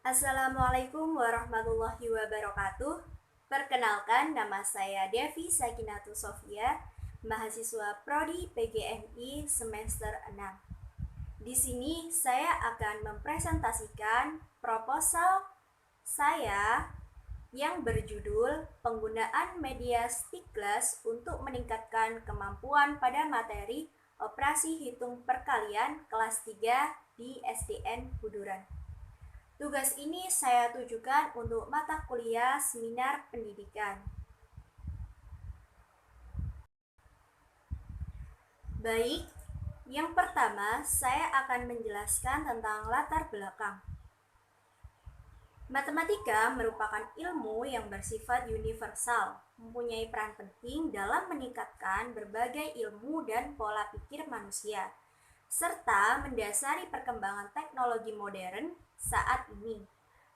Assalamualaikum warahmatullahi wabarakatuh. Perkenalkan, nama saya Devi Sakinatu Sofia, mahasiswa Prodi PGMI semester 6. Di sini saya akan mempresentasikan proposal saya yang berjudul Penggunaan Media Stiklas untuk meningkatkan kemampuan pada materi operasi hitung perkalian kelas 3 di SDN Buduran. Tugas ini saya tujukan untuk mata kuliah seminar pendidikan. Baik, yang pertama saya akan menjelaskan tentang latar belakang. Matematika merupakan ilmu yang bersifat universal, mempunyai peran penting dalam meningkatkan berbagai ilmu dan pola pikir manusia, serta mendasari perkembangan teknologi modern saat ini.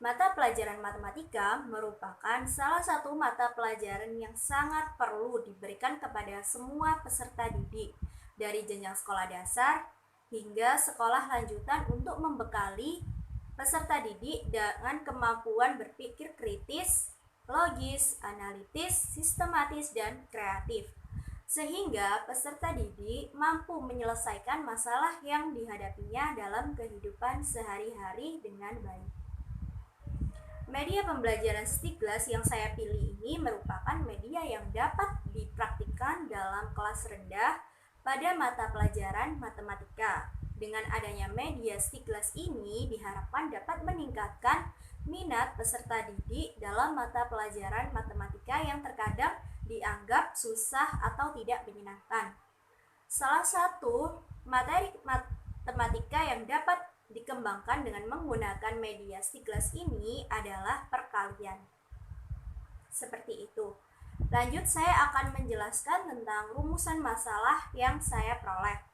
Mata pelajaran matematika merupakan salah satu mata pelajaran yang sangat perlu diberikan kepada semua peserta didik, dari jenjang sekolah dasar hingga sekolah lanjutan untuk membekali peserta didik dengan kemampuan berpikir kritis, logis, analitis, sistematis, dan kreatif, sehingga peserta didik mampu menyelesaikan masalah yang dihadapinya dalam kehidupan sehari-hari dengan baik. Media pembelajaran Stiklas yang saya pilih ini merupakan media yang dapat dipraktikkan dalam kelas rendah pada mata pelajaran matematika. Dengan adanya media Stiklas ini diharapkan dapat meningkatkan minat peserta didik dalam mata pelajaran matematika yang terkadang dianggap susah atau tidak menyenangkan. Salah satu materi matematika yang dapat dikembangkan dengan menggunakan media Stiklas ini adalah perkalian. Seperti itu. Lanjut, saya akan menjelaskan tentang rumusan masalah yang saya peroleh.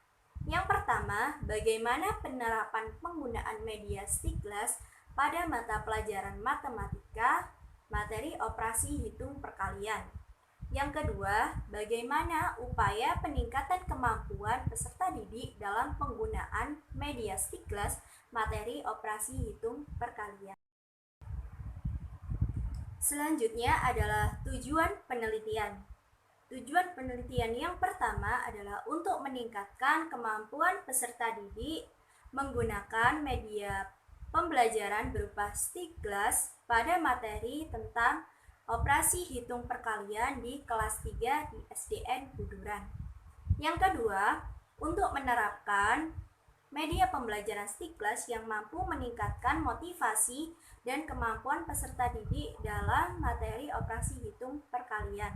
Yang pertama, bagaimana penerapan penggunaan media Stiklas pada mata pelajaran matematika, materi operasi hitung perkalian. Yang kedua, bagaimana upaya peningkatan kemampuan peserta didik dalam penggunaan media Stiklas, materi operasi hitung perkalian. Selanjutnya adalah tujuan penelitian. Tujuan penelitian yang pertama adalah untuk meningkatkan kemampuan peserta didik menggunakan media pembelajaran berupa Stiklas pada materi tentang operasi hitung perkalian di kelas 3 di SDN Buduran. Yang kedua, untuk menerapkan media pembelajaran Stiklas yang mampu meningkatkan motivasi dan kemampuan peserta didik dalam materi operasi hitung perkalian.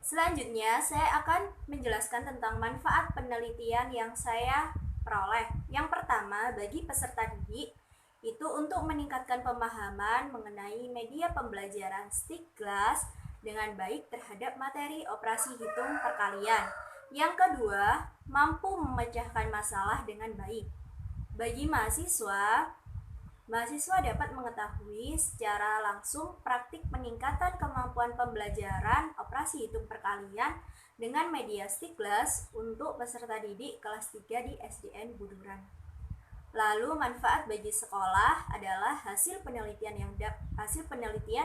Selanjutnya, saya akan menjelaskan tentang manfaat penelitian yang saya peroleh. Yang pertama, bagi peserta didik, itu untuk meningkatkan pemahaman mengenai media pembelajaran Stiklas dengan baik terhadap materi operasi hitung perkalian. Yang kedua, mampu memecahkan masalah dengan baik. Bagi mahasiswa dapat mengetahui secara langsung praktik peningkatan kemampuan pembelajaran operasi hitung perkalian dengan media Stiklas untuk peserta didik kelas 3 di SDN Buduran. Lalu manfaat bagi sekolah adalah hasil penelitian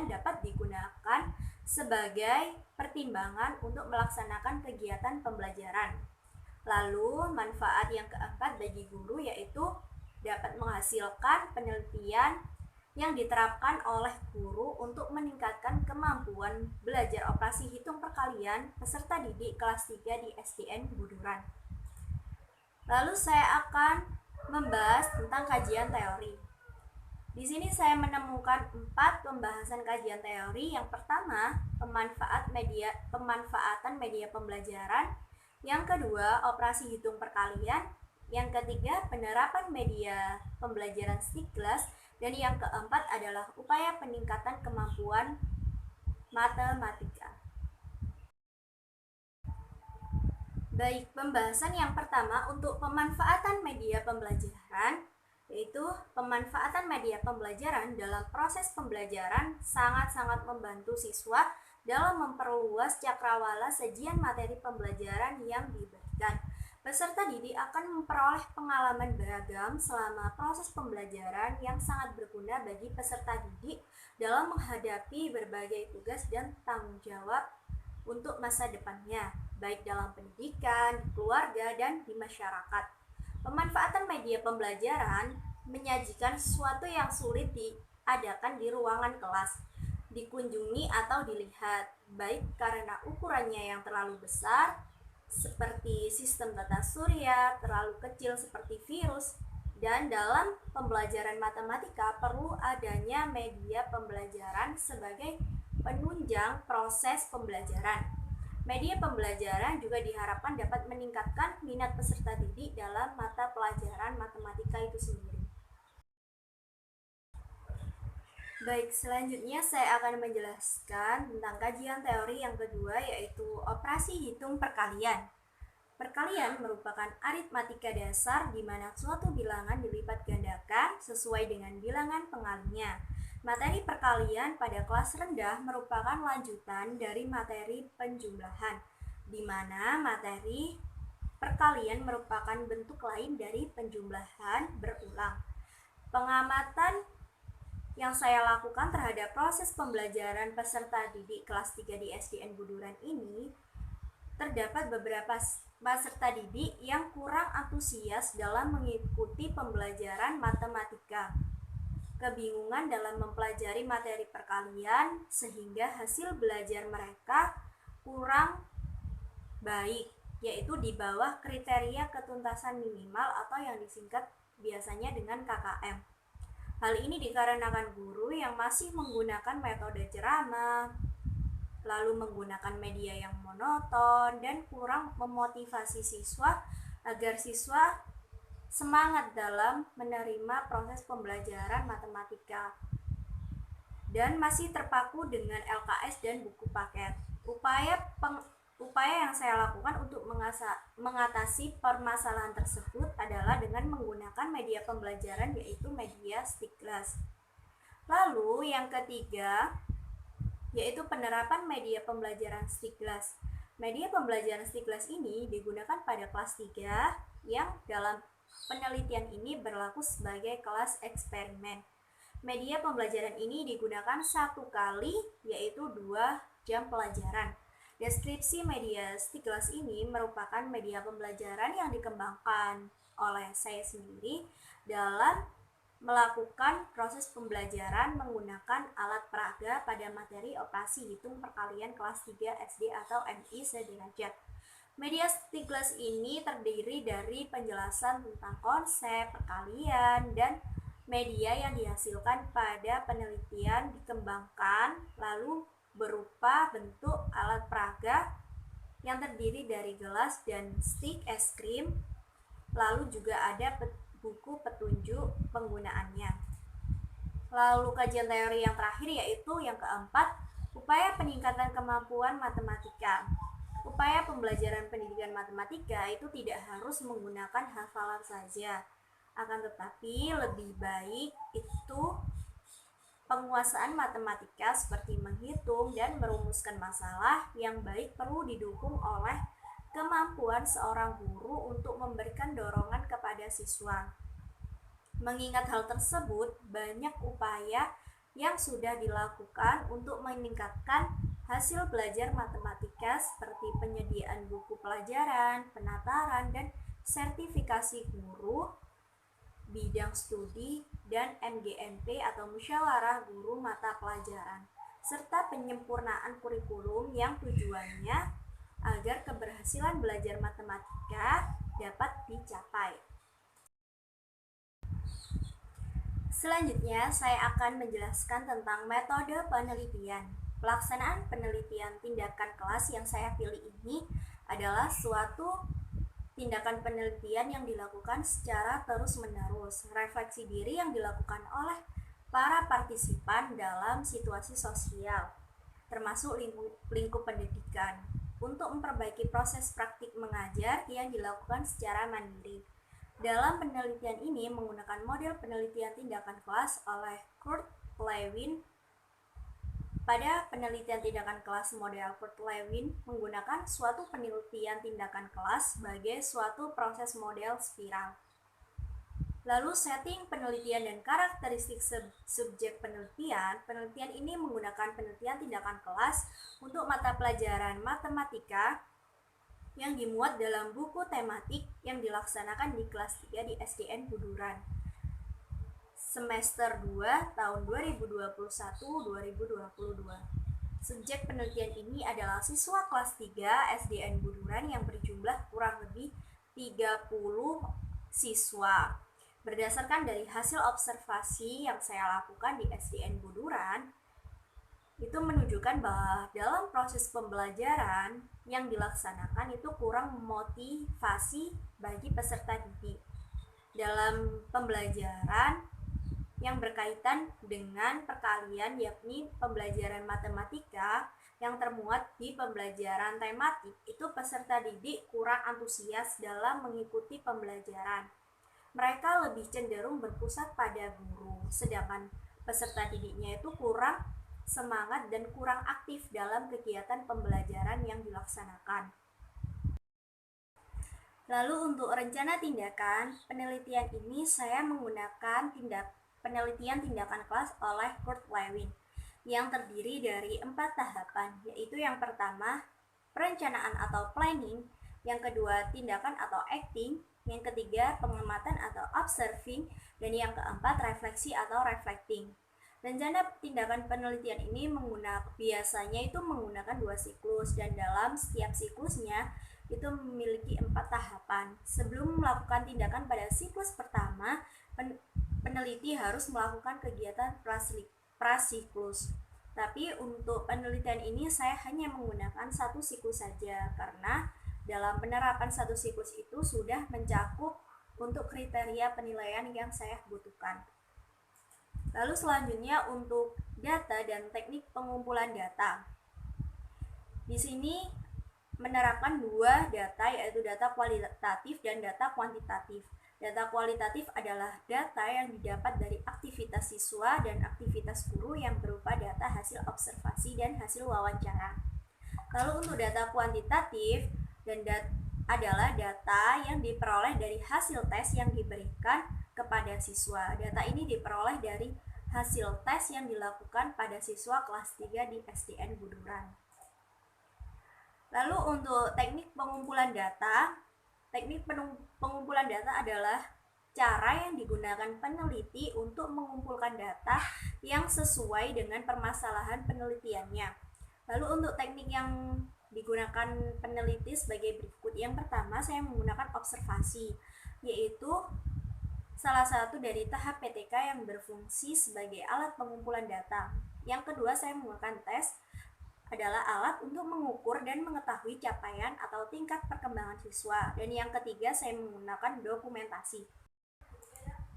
dapat digunakan sebagai pertimbangan untuk melaksanakan kegiatan pembelajaran. Lalu manfaat yang keempat bagi guru yaitu dapat menghasilkan penelitian yang diterapkan oleh guru untuk meningkatkan kemampuan belajar operasi hitung perkalian peserta didik kelas 3 di SDN Buduran. Lalu saya akan membahas tentang kajian teori. Di sini saya menemukan 4 pembahasan kajian teori. Yang pertama, pemanfaatan media pembelajaran. Yang kedua, operasi hitung perkalian. Yang ketiga, penerapan media pembelajaran Stiklas. Dan yang keempat adalah upaya peningkatan kemampuan matematika. Baik, pembahasan yang pertama untuk pemanfaatan media pembelajaran, yaitu pemanfaatan media pembelajaran dalam proses pembelajaran sangat-sangat membantu siswa dalam memperluas cakrawala sajian materi pembelajaran yang diberikan. Peserta didik akan memperoleh pengalaman beragam selama proses pembelajaran yang sangat berguna bagi peserta didik dalam menghadapi berbagai tugas dan tanggung jawab untuk masa depannya, baik dalam pendidikan, di keluarga, dan di masyarakat. Pemanfaatan media pembelajaran menyajikan sesuatu yang sulit diadakan di ruangan kelas, dikunjungi atau dilihat, baik karena ukurannya yang terlalu besar, seperti sistem tata surya, terlalu kecil seperti virus, dan dalam pembelajaran matematika perlu adanya media pembelajaran sebagai penunjang proses pembelajaran. Media pembelajaran juga diharapkan dapat meningkatkan minat peserta didik dalam mata pelajaran matematika itu sendiri. Baik, selanjutnya saya akan menjelaskan tentang kajian teori yang kedua, yaitu operasi hitung perkalian. Perkalian merupakan aritmatika dasar di mana suatu bilangan dilipat gandakan sesuai dengan bilangan pengalinya. Materi perkalian pada kelas rendah merupakan lanjutan dari materi penjumlahan, di mana materi perkalian merupakan bentuk lain dari penjumlahan berulang. Pengamatan yang saya lakukan terhadap proses pembelajaran peserta didik kelas 3 di SDN Buduran ini, terdapat beberapa peserta didik yang kurang antusias dalam mengikuti pembelajaran matematika, kebingungan dalam mempelajari materi perkalian, sehingga hasil belajar mereka kurang baik, yaitu di bawah kriteria ketuntasan minimal atau yang disingkat biasanya dengan KKM. Hal ini dikarenakan guru yang masih menggunakan metode ceramah, lalu menggunakan media yang monoton, dan kurang memotivasi siswa agar siswa semangat dalam menerima proses pembelajaran matematika, dan masih terpaku dengan LKS dan buku paket. Upaya yang saya lakukan untuk mengatasi permasalahan tersebut adalah dengan menggunakan media pembelajaran, yaitu media Stiglas. Lalu yang ketiga, yaitu penerapan media pembelajaran Stiglas. Media pembelajaran Stiglas ini digunakan pada kelas 3 yang dalam penelitian ini berlaku sebagai kelas eksperimen. Media pembelajaran ini digunakan 1 kali, yaitu 2 jam pelajaran. Deskripsi media Stiglas ini merupakan media pembelajaran yang dikembangkan oleh saya sendiri dalam melakukan proses pembelajaran menggunakan alat peraga pada materi operasi hitung perkalian kelas 3 SD atau MI sederajat. Media Stiglas ini terdiri dari penjelasan tentang konsep perkalian dan media yang dihasilkan pada penelitian dikembangkan lalu berupa bentuk alat peraga yang terdiri dari gelas dan stik es krim, lalu juga ada buku petunjuk penggunaannya. Lalu kajian teori yang terakhir, yaitu yang keempat, upaya peningkatan kemampuan matematika. Upaya pembelajaran pendidikan matematika itu tidak harus menggunakan hafalan saja, akan tetapi lebih baik itu penguasaan matematika seperti menghitung dan merumuskan masalah yang baik perlu didukung oleh kemampuan seorang guru untuk memberikan dorongan kepada siswa. Mengingat hal tersebut, banyak upaya yang sudah dilakukan untuk meningkatkan hasil belajar matematika seperti penyediaan buku pelajaran, penataran, dan sertifikasi guru, bidang studi, dan MGMP atau musyawarah guru mata pelajaran, serta penyempurnaan kurikulum yang tujuannya agar keberhasilan belajar matematika dapat dicapai. Selanjutnya, saya akan menjelaskan tentang metode penelitian. Pelaksanaan penelitian tindakan kelas yang saya pilih ini adalah suatu tindakan penelitian yang dilakukan secara terus-menerus, refleksi diri yang dilakukan oleh para partisipan dalam situasi sosial, termasuk lingkup pendidikan, untuk memperbaiki proses praktik mengajar yang dilakukan secara mandiri. Dalam penelitian ini menggunakan model penelitian tindakan kelas oleh Kurt Lewin Pada penelitian tindakan kelas model Kurt Lewin menggunakan suatu penelitian tindakan kelas sebagai suatu proses model spiral. Lalu setting penelitian dan karakteristik subjek penelitian. Penelitian ini menggunakan penelitian tindakan kelas untuk mata pelajaran matematika yang dimuat dalam buku tematik yang dilaksanakan di kelas 3 di SDN Buduran. Semester 2 tahun 2021-2022. Subjek penelitian ini adalah siswa kelas 3 SDN Buduran yang berjumlah kurang lebih 30 siswa. Berdasarkan dari hasil observasi yang saya lakukan di SDN Buduran, itu menunjukkan bahwa dalam proses pembelajaran yang dilaksanakan itu kurang motivasi bagi peserta didik. Dalam pembelajaran yang berkaitan dengan perkalian, yakni pembelajaran matematika yang termuat di pembelajaran tematik, itu peserta didik kurang antusias dalam mengikuti pembelajaran. Mereka lebih cenderung berpusat pada guru, sedangkan peserta didiknya itu kurang semangat dan kurang aktif dalam kegiatan pembelajaran yang dilaksanakan. Lalu untuk rencana tindakan, penelitian ini saya menggunakan penelitian tindakan kelas oleh Kurt Lewin yang terdiri dari 4 tahapan, yaitu yang pertama perencanaan atau planning, yang kedua tindakan atau acting, yang ketiga pengamatan atau observing, dan yang keempat refleksi atau reflecting. Rencana tindakan penelitian ini biasanya itu menggunakan 2 siklus, dan dalam setiap siklusnya itu memiliki 4 tahapan. Sebelum melakukan tindakan pada siklus pertama, peneliti harus melakukan kegiatan prasiklus. Tapi untuk penelitian ini saya hanya menggunakan 1 siklus saja, karena dalam penerapan 1 siklus itu sudah mencakup untuk kriteria penilaian yang saya butuhkan. Lalu selanjutnya untuk data dan teknik pengumpulan data. Di sini menerapkan 2 data, yaitu data kualitatif dan data kuantitatif. Data kualitatif adalah data yang didapat dari aktivitas siswa dan aktivitas guru yang berupa data hasil observasi dan hasil wawancara. Lalu untuk data kuantitatif adalah data yang diperoleh dari hasil tes yang diberikan kepada siswa. Data ini diperoleh dari hasil tes yang dilakukan pada siswa kelas 3 di SDN Buduran. Lalu untuk teknik pengumpulan data, teknik pengumpulan data adalah cara yang digunakan peneliti untuk mengumpulkan data yang sesuai dengan permasalahan penelitiannya. Lalu untuk teknik yang digunakan peneliti sebagai berikut. Yang pertama, saya menggunakan observasi, yaitu salah satu dari tahap PTK yang berfungsi sebagai alat pengumpulan data. Yang kedua, saya menggunakan tes, adalah alat untuk mengukur dan mengetahui capaian atau tingkat perkembangan siswa. Dan yang ketiga, saya menggunakan dokumentasi.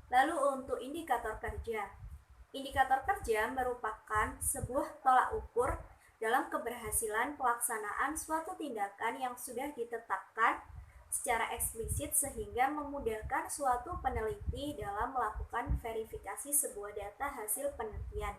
Lalu untuk indikator kerja. Indikator kerja merupakan sebuah tolak ukur dalam keberhasilan pelaksanaan suatu tindakan yang sudah ditetapkan secara eksplisit sehingga memudahkan suatu peneliti dalam melakukan verifikasi sebuah data hasil penelitian.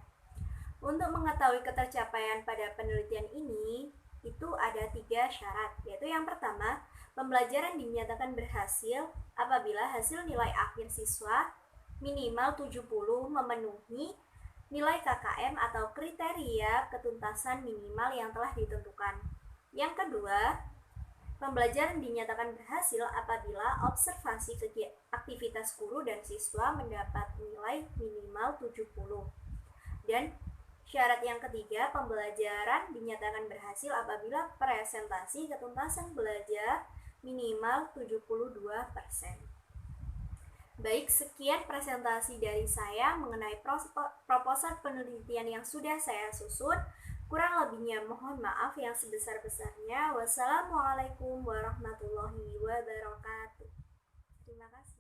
Untuk mengetahui ketercapaian pada penelitian ini, itu ada 3 syarat, yaitu yang pertama, pembelajaran dinyatakan berhasil apabila hasil nilai akhir siswa minimal 70 memenuhi nilai KKM atau kriteria ketuntasan minimal yang telah ditentukan. Yang kedua, pembelajaran dinyatakan berhasil apabila observasi aktivitas guru dan siswa mendapat nilai minimal 70. Dan syarat yang ketiga, pembelajaran dinyatakan berhasil apabila presentasi ketuntasan belajar minimal 72%. Baik, sekian presentasi dari saya mengenai proposal penelitian yang sudah saya susun. Kurang lebihnya mohon maaf yang sebesar-besarnya. Wassalamualaikum warahmatullahi wabarakatuh. Terima kasih.